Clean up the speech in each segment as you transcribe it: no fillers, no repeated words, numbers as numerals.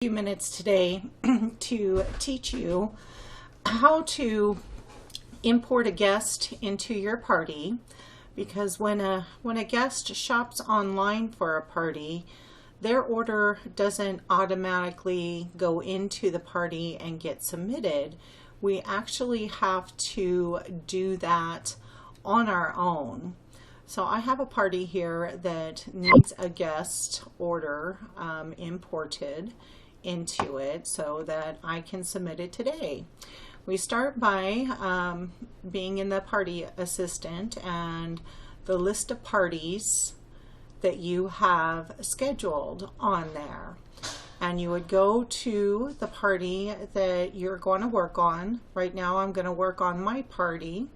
Few minutes today to teach you how to import a guest into your party, because when a guest shops online for a party, their order doesn't automatically go into the party and get submitted. We actually have to do that on our own. So I have a party here that needs a guest order imported into it so that I can submit it today. We start by being in the party assistant and the list of parties that you have scheduled on there, and you would go to the party that you're going to work on. Right now I'm going to work on my party,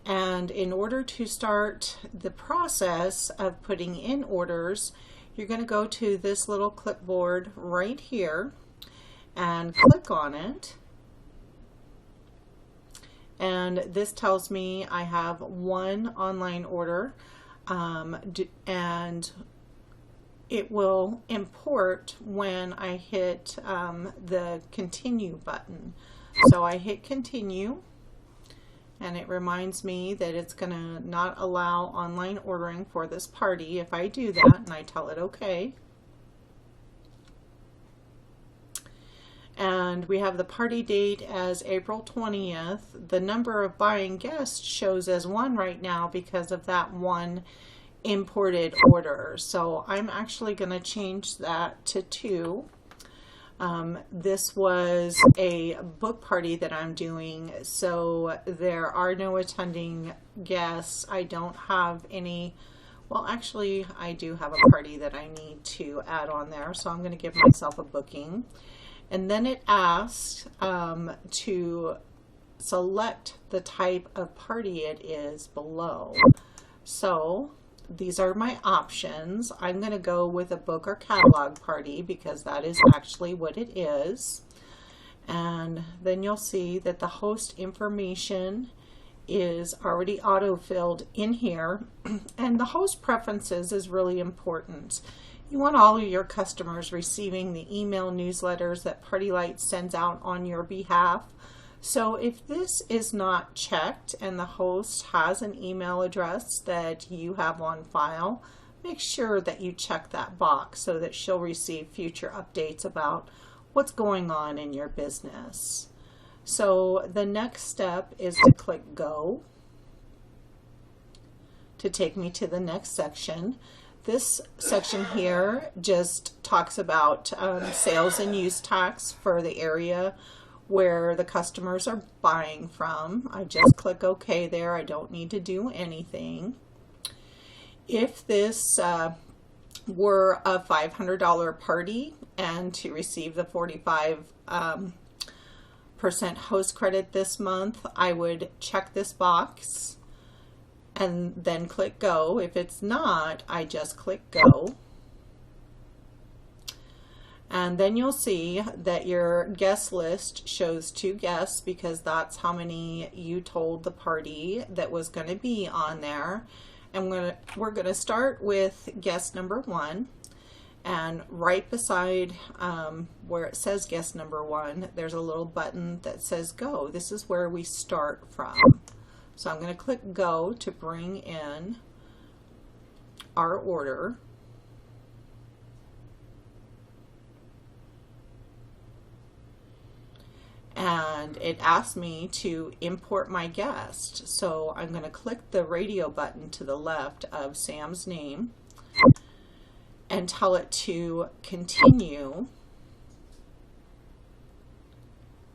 and in order to start the process of putting in orders, you're going to go to this little clipboard right here and click on it. And this tells me I have one online order, and it will import when I hit the continue button. So I hit continue, and it reminds me that it's going to not allow online ordering for this party if I do that, and I tell it okay. And we have the party date as April 20th. The number of buying guests shows as 1 right now because of that one imported order. So I'm actually going to change that to 2. This was a book party that I'm doing, so there are no attending guests. I don't have any, well, actually I do have a party that I need to add on there, so I'm going to give myself a booking. And then it asks to select the type of party it is below. So these are my options. I'm going to go with a book or catalog party because that is actually what it is. And then you'll see that the host information is already autofilled in here. And the host preferences is really important. You want all of your customers receiving the email newsletters that Party Lights sends out on your behalf. So if this is not checked and the host has an email address that you have on file, make sure that you check that box so that she'll receive future updates about what's going on in your business. So the next step is to click Go to take me to the next section. This section here just talks about sales and use tax for the area where the customers are buying from. I just click OK there. I don't need to do anything. If this were a $500 party and to receive the 45% host credit this month, I would check this box and then click Go. If it's not, I just click Go. And then you'll see that your guest list shows 2 guests because that's how many you told the party that was going to be on there. And we're going to start with guest number 1. And right beside where it says guest number 1, there's a little button that says Go. This is where we start from. So I'm going to click Go to bring in our order. And it asks me to import my guest. So I'm going to click the radio button to the left of Sam's name and tell it to continue.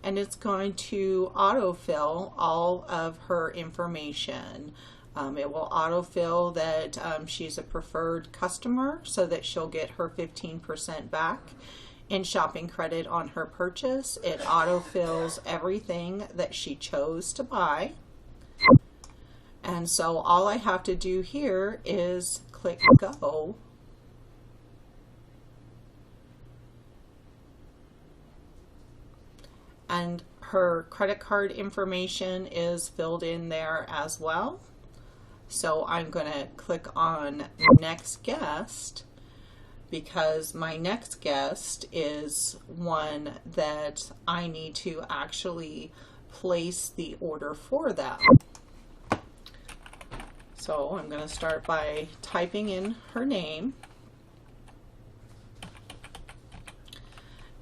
And it's going to autofill all of her information. It will autofill that she's a preferred customer so that she'll get her 15% back in shopping credit on her purchase. It autofills everything that she chose to buy. And so all I have to do here is click Go. And her credit card information is filled in there as well. So I'm going to click on Next Guest because my next guest is one that I need to actually place the order for them. So I'm going to start by typing in her name.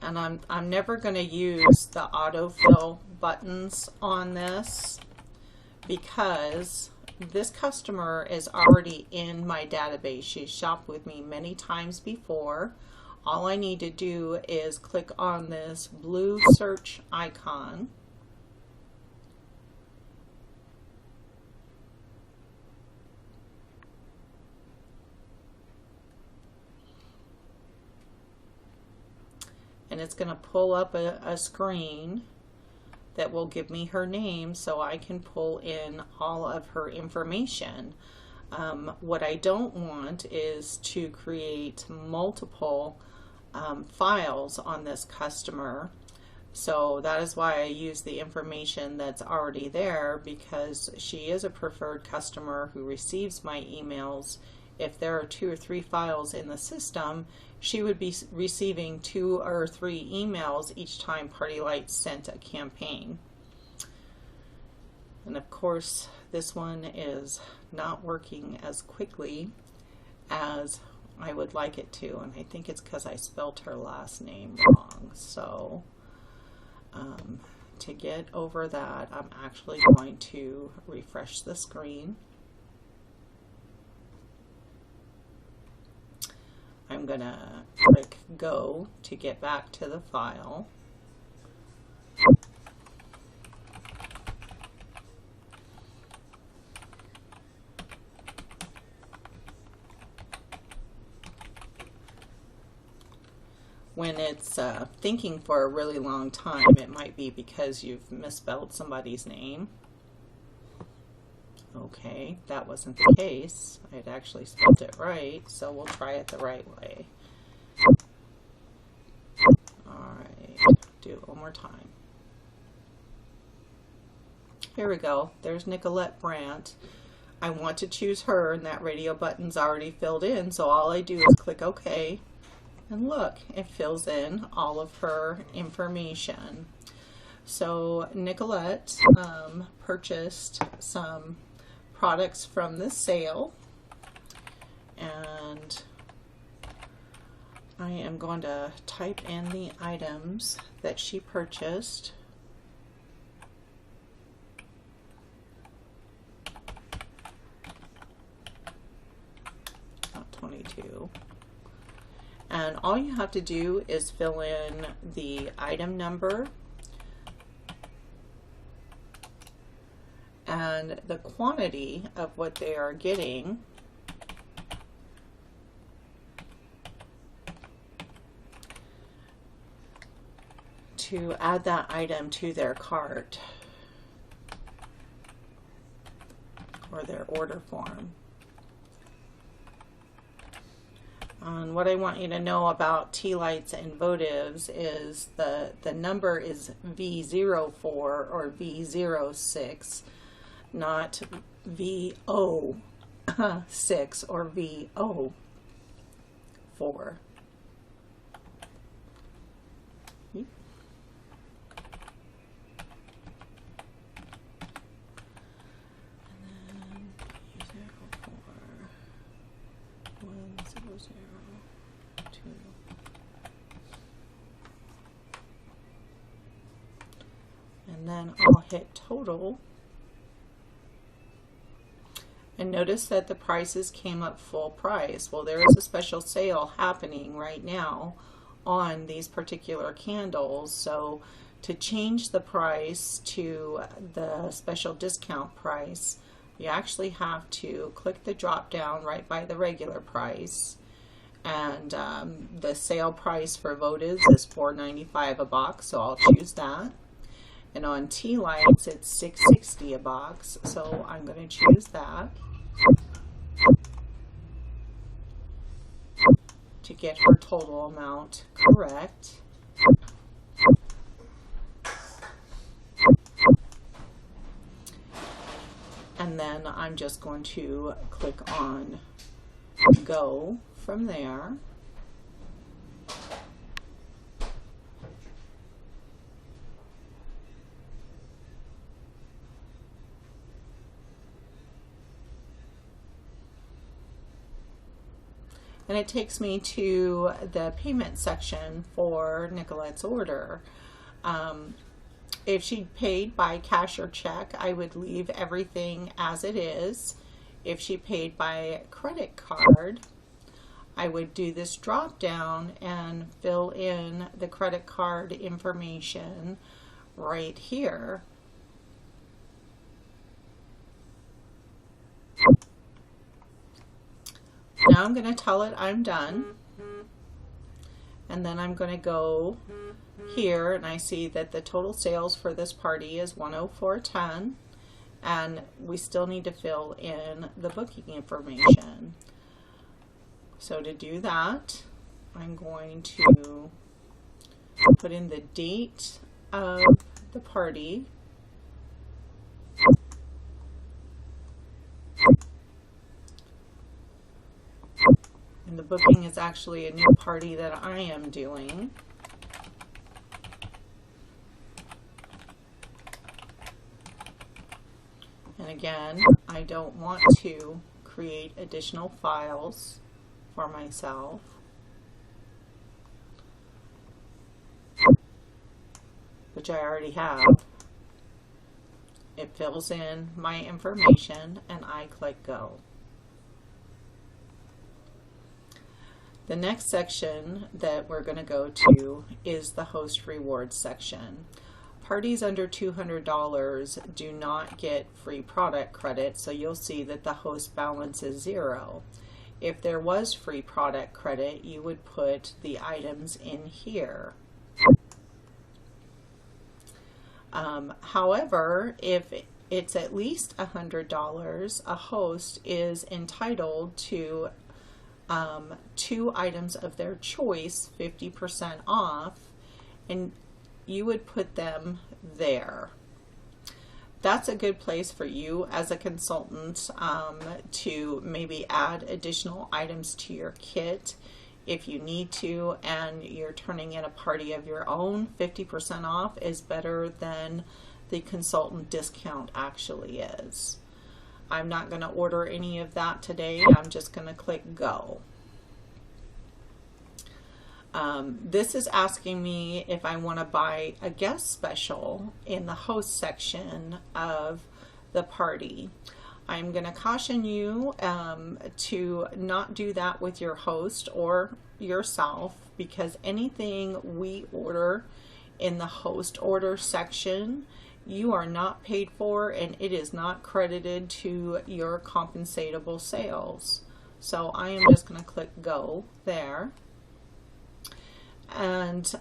And I'm never going to use the autofill buttons on this because this customer is already in my database. She's shopped with me many times before. All I need to do is click on this blue search icon. And it's going to pull up a screen that will give me her name so I can pull in all of her information. What I don't want is to create multiple files on this customer. So that is why I use the information that's already there, because she is a preferred customer who receives my emails. If there are 2 or 3 files in the system, she would be receiving 2 or 3 emails each time Party Lights sent a campaign. And of course, this one is not working as quickly as I would like it to, and I think it's because I spelled her last name wrong. So to get over that, I'm actually going to refresh the screen. I'm going to click go to get back to the file. When it's thinking for a really long time, it might be because you've misspelled somebody's name. Okay, that wasn't the case. I'd actually spelled it right, so we'll try it the right way. Alright, do it one more time. Here we go. There's Nicolette Brandt. I want to choose her, and that radio button's already filled in, so all I do is click OK, and look, it fills in all of her information. So Nicolette purchased some products from the sale, and I am going to type in the items that she purchased. Not 22. And all you have to do is fill in the item number and the quantity of what they are getting, to add that item to their cart or their order form. And what I want you to know about tea lights and votives is the number is V04 or V06, not VO6 or VO4. And then I'll hit total, and notice that the prices came up full price. Well, there is a special sale happening right now on these particular candles, so to change the price to the special discount price, you actually have to click the drop down right by the regular price, and the sale price for votives is $4.95 a box, so I'll choose that. And on tea lights, it's $6.60 a box, so I'm going to choose that to get her total amount correct. And then I'm just going to click on go from there. and it takes me to the payment section for Nicolette's order. If she paid by cash or check, I would leave everything as it is. If she paid by credit card, I would do this drop down and fill in the credit card information right here. Now I'm going to tell it I'm done, and then I'm going to go here, and I see that the total sales for this party is $104.10, and we still need to fill in the booking information. So to do that, I'm going to put in the date of the party, and the booking is actually a new party that I am doing. And again, I don't want to create additional files for myself. Which I already have. It fills in my information and I click go. The next section that we're going to go to is the host rewards section. Parties under $200 do not get free product credit, so you'll see that the host balance is 0. If there was free product credit, you would put the items in here. However, if it's at least $100, a host is entitled to 2 items of their choice, 50% off, and you would put them there. That's a good place for you as a consultant to maybe add additional items to your kit if you need to, and you're turning in a party of your own. 50% off is better than the consultant discount actually is. I'm not going to order any of that today. I'm just going to click go. This is asking me if I want to buy a guest special in the host section of the party. I'm going to caution you to not do that with your host or yourself, because anything we order in the host order section, you are not paid for, and it is not credited to your compensatable sales. So I am just going to click go there. And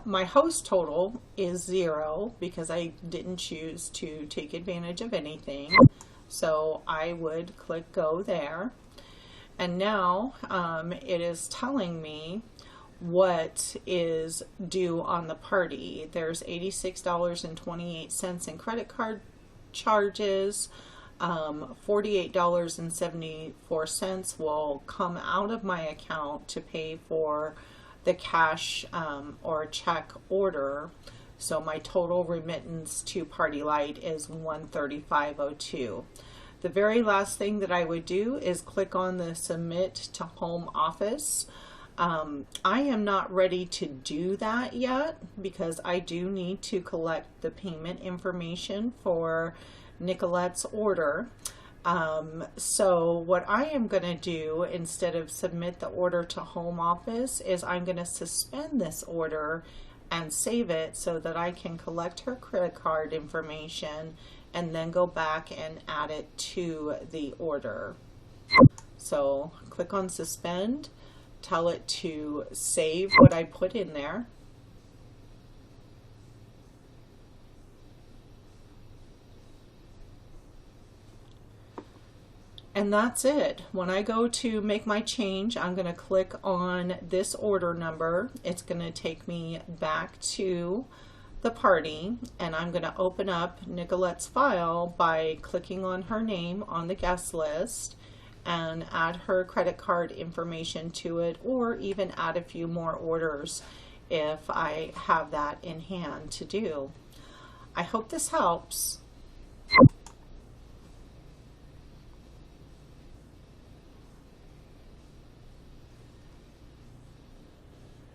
my host total is 0 because I didn't choose to take advantage of anything. So I would click go there. And now it is telling me what is due on the party. There's $86.28 in credit card charges. $48.74 will come out of my account to pay for the cash or check order. So my total remittance to Party Light is $135.02. The very last thing that I would do is click on the Submit to Home Office. I am not ready to do that yet because I do need to collect the payment information for Nicolette's order. So what I am going to do instead of submit the order to Home Office is I'm going to suspend this order and save it so that I can collect her credit card information and then go back and add it to the order. So click on suspend, tell it to save what I put in there. And that's it. When I go to make my change, I'm going to click on this order number. It's going to take me back to the party, and I'm going to open up Nicolette's file by clicking on her name on the guest list and add her credit card information to it, or even add a few more orders if I have that in hand to do. I hope this helps.